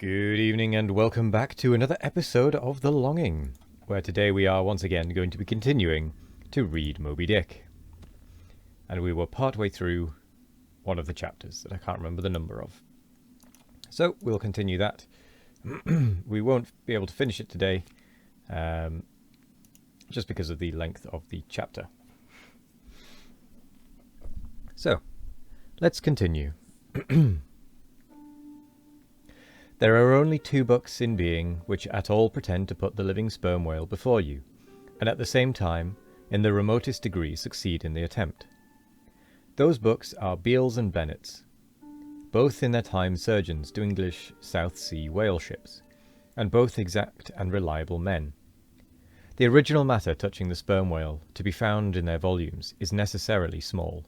Good evening and welcome back to another episode of The Longing, where today we are once again going to be continuing to read Moby Dick. And we were partway through one of the chapters that I can't remember the number of. So we'll continue that. We won't be able to finish it today, just because of the length of the chapter. So, let's continue. There are only two books in being which at all pretend to put the living sperm whale before you, and at the same time, in the remotest degree, succeed in the attempt. Those books are Beale's and Bennett's, both in their time surgeons to English South Sea whale ships, and both exact and reliable men. The original matter touching the sperm whale to be found in their volumes is necessarily small,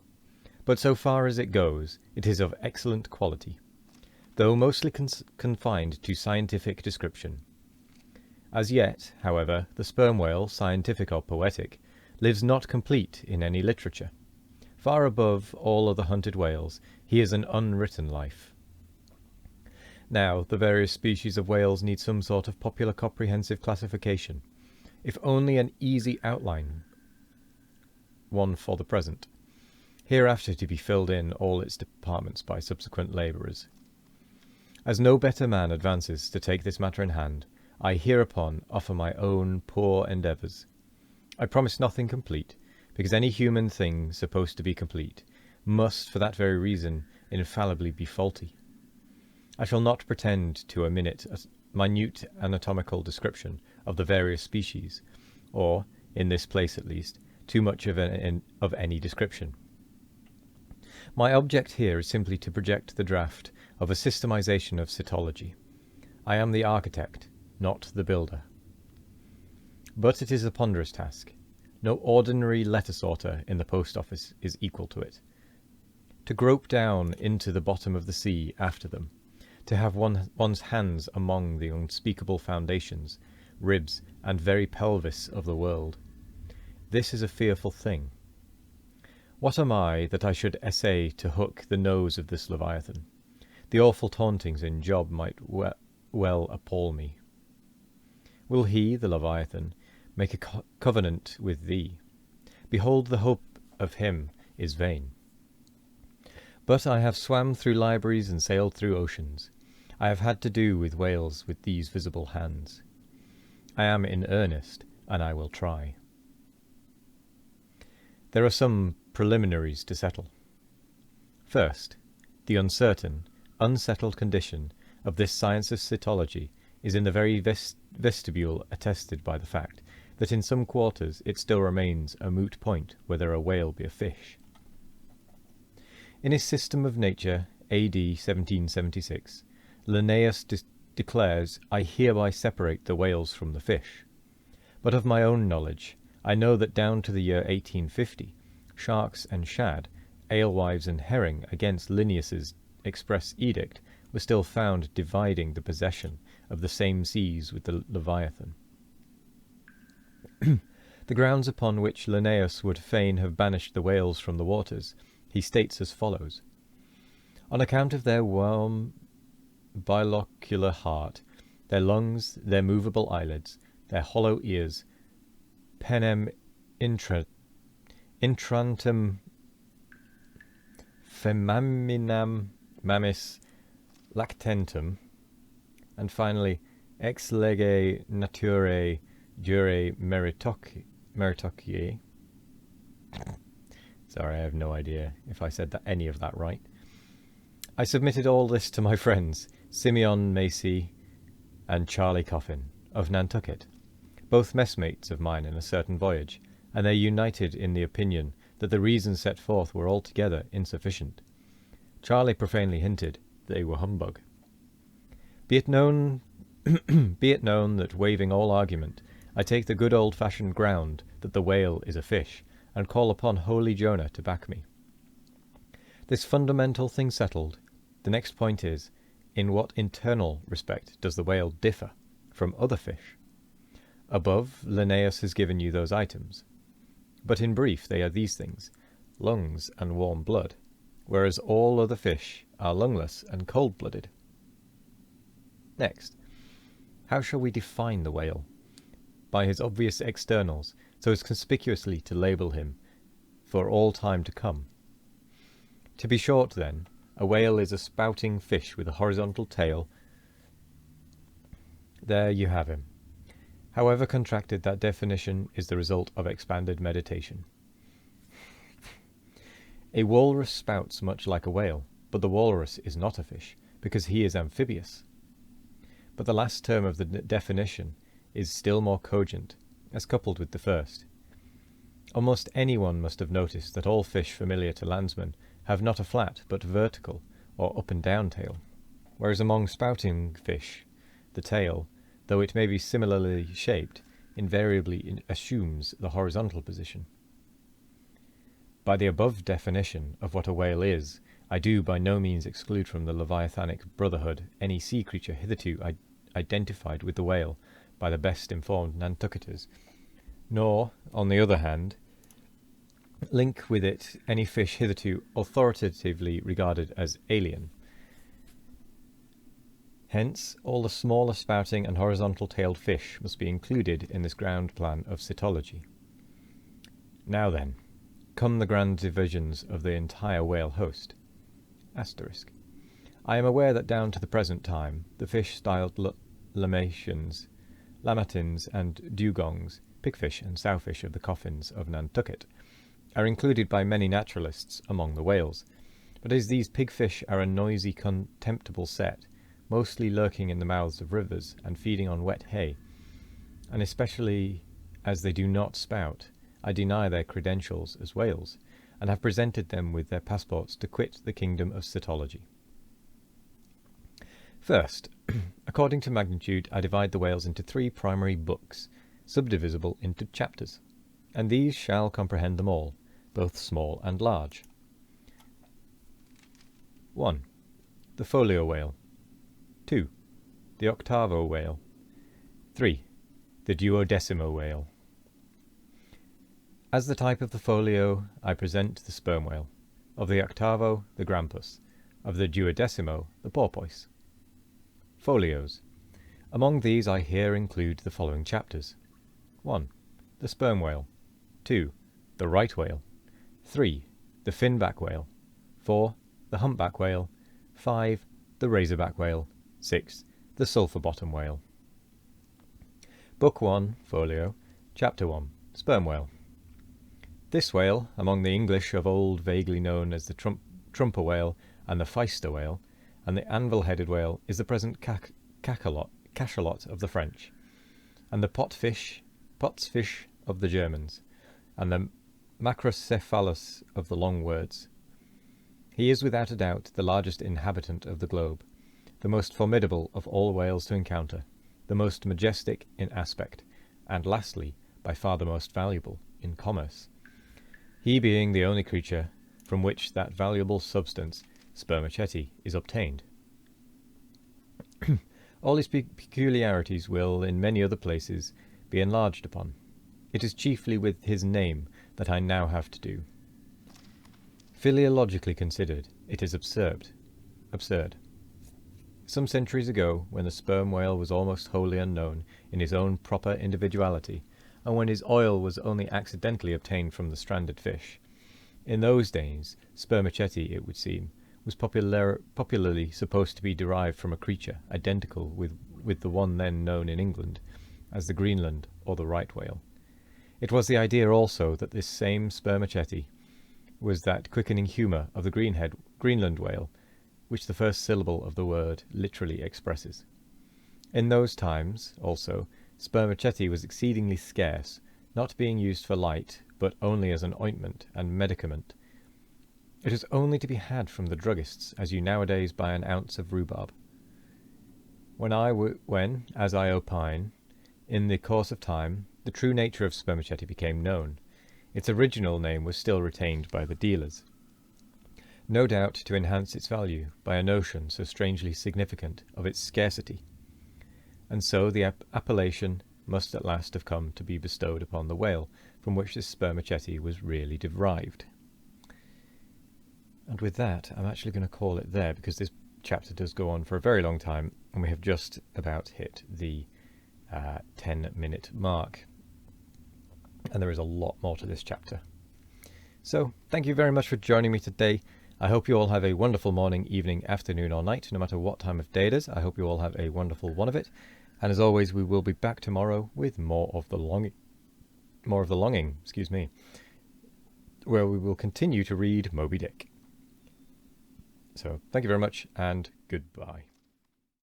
but so far as it goes, it is of excellent quality, though mostly confined to scientific description. As yet, however, the sperm whale, scientific or poetic, lives not complete in any literature. Far above all other hunted whales, he is an unwritten life. Now, the various species of whales need some sort of popular comprehensive classification, if only an easy outline one for the present, hereafter to be filled in all its departments by subsequent labourers. As no better man advances to take this matter in hand, I hereupon offer my own poor endeavours. I promise nothing complete, because any human thing supposed to be complete must, for that very reason, infallibly be faulty. I shall not pretend to a minute anatomical description of the various species, or, in this place at least, too much of any description. My object here is simply to project the draft of a systemization of cytology. I am the architect, not the builder. But it is a ponderous task. No ordinary letter sorter in the post office is equal to it. To grope down into the bottom of the sea after them, to have one's hands among the unspeakable foundations, ribs, and very pelvis of the world. This is a fearful thing. What am I that I should essay to hook the nose of this Leviathan? The awful tauntings in Job might well appall me. Will he, the Leviathan, make a covenant with thee? Behold, the hope of him is vain. But I have swam through libraries and sailed through oceans. I have had to do with whales with these visible hands. I am in earnest, and I will try. There are some preliminaries to settle. First, the uncertain, unsettled condition of this science of cytology is in the very vestibule attested by the fact that in some quarters it still remains a moot point whether a whale be a fish. In his System of Nature, A.D. 1776, Linnaeus declares, I hereby separate the whales from the fish. But of my own knowledge, I know that down to the year 1850, sharks and shad, alewives and herring, against Linnaeus's express edict, were still found dividing the possession of the same seas with the Leviathan. The grounds upon which Linnaeus would fain have banished the whales from the waters, he states as follows. On account of their warm bilocular heart, their lungs, their movable eyelids, their hollow ears, penem intrantem femaminam mammis lactentum, and finally ex lege naturae jure meritocrae. Sorry, I have no idea if I said any of that right. I submitted all this to my friends, Simeon Macy and Charlie Coffin, of Nantucket, both messmates of mine in a certain voyage, and they united in the opinion that the reasons set forth were altogether insufficient. Charlie profanely hinted they were humbug. Be it known that, waiving all argument, I take the good old-fashioned ground that the whale is a fish, and call upon holy Jonah to back me. This fundamental thing settled, the next point is, in what internal respect does the whale differ from other fish? Above, Linnaeus has given you those items. But in brief, they are these things: lungs and warm blood, whereas all other fish are lungless and cold-blooded. Next, how shall we define the whale? By his obvious externals, so as conspicuously to label him for all time to come. To be short, then, a whale is a spouting fish with a horizontal tail. There you have him. However contracted, that definition is the result of expanded meditation. A walrus spouts much like a whale, but the walrus is not a fish, because he is amphibious. But the last term of the definition is still more cogent, as coupled with the first. Almost anyone must have noticed that all fish familiar to landsmen have not a flat, but vertical, or up and down tail, whereas among spouting fish, the tail, though it may be similarly shaped, invariably assumes the horizontal position. By the above definition of what a whale is, I do by no means exclude from the Leviathanic brotherhood any sea creature hitherto identified with the whale by the best informed Nantucketers, nor, on the other hand, link with it any fish hitherto authoritatively regarded as alien. Hence, all the smaller spouting and horizontal-tailed fish must be included in this ground plan of cytology. Now then, come the grand divisions of the entire whale host. Asterisk. I am aware that down to the present time, the fish styled lamations, lamatins and dugongs, pigfish and sowfish of the coffins of Nantucket, are included by many naturalists among the whales, but as these pigfish are a noisy, contemptible set, mostly lurking in the mouths of rivers and feeding on wet hay, and especially as they do not spout, I deny their credentials as whales, and have presented them with their passports to quit the kingdom of cytology. First, according to magnitude, I divide the whales into 3 primary books, subdivisible into chapters, and these shall comprehend them all, both small and large. 1. The folio whale. 2. The octavo whale. 3. The duodecimo whale. As the type of the folio, I present the sperm whale, of the octavo, the grampus, of the duodecimo, the porpoise. Folios. Among these I here include the following chapters. 1. The sperm whale. 2. The right whale. 3. The finback whale. 4. The humpback whale. 5. The razorback whale. 6. The sulphur bottom whale. Book 1, Folio, Chapter 1, Sperm Whale. This whale, among the English of old vaguely known as the trumper whale and the feister whale, and the anvil-headed whale, is the present cachalot of the French, and the potsfish of the Germans, and the macrocephalus of the long words. He is without a doubt the largest inhabitant of the globe, the most formidable of all whales to encounter, the most majestic in aspect, and lastly, by far the most valuable in commerce, he being the only creature from which that valuable substance, spermaceti, is obtained. All his peculiarities will, in many other places, be enlarged upon. It is chiefly with his name that I now have to do. Philologically considered, it is absurd. Some centuries ago, when the sperm whale was almost wholly unknown in his own proper individuality, and when his oil was only accidentally obtained from the stranded fish, in those days spermaceti, it would seem, was popularly supposed to be derived from a creature identical with the one then known in England as the Greenland or the right whale. It was the idea also that this same spermaceti was that quickening humour of the Greenland whale, which the first syllable of the word literally expresses. In those times, also, spermaceti was exceedingly scarce, not being used for light, but only as an ointment and medicament. It was only to be had from the druggists, as you nowadays buy an ounce of rhubarb. When, as I opine, in the course of time, the true nature of spermaceti became known, its original name was still retained by the dealers, no doubt to enhance its value by a notion so strangely significant of its scarcity, and so the appellation must at last have come to be bestowed upon the whale from which this spermaceti was really derived. And with that, I'm actually going to call it there, because this chapter does go on for a very long time, and we have just about hit the 10-minute mark. And there is a lot more to this chapter. So thank you very much for joining me today. I hope you all have a wonderful morning, evening, afternoon, or night, no matter what time of day it is. I hope you all have a wonderful one of it. And as always, we will be back tomorrow with more of the longing, where we will continue to read Moby Dick. So thank you very much, and goodbye.